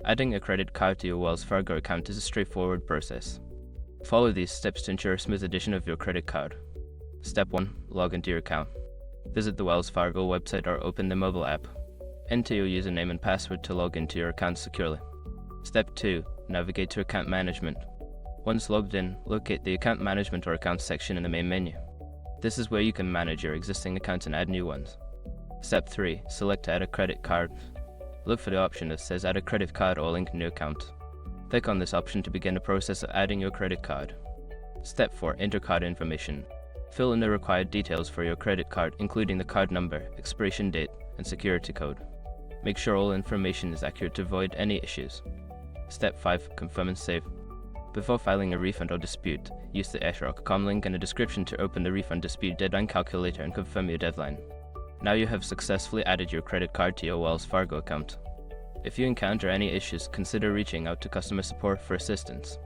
Adding a credit card to your Wells Fargo account is a straightforward process. Follow these steps to ensure a smooth addition of your credit card. Step 1. Log into your account. Visit the Wells Fargo website or open the mobile app. Enter your username and password to log into your account securely. Step 2. Navigate to Account Management. Once logged in, locate the Account Management or Accounts section in the main menu. This is where you can manage your existing accounts and add new ones. Step 3. Select Add a Credit Card. Look for the option that says Add a Credit Card or Link New Account. Click on this option to begin the process of adding your credit card. Step 4. Enter card information. Fill in the required details for your credit card, including the card number, expiration date, and security code. Make sure all information is accurate to avoid any issues. Step 5. Confirm and save. Before filing a refund or dispute, use the @com link in the description to open the refund dispute deadline calculator and confirm your deadline. Now you have successfully added your credit card to your Wells Fargo account. If you encounter any issues, consider reaching out to customer support for assistance.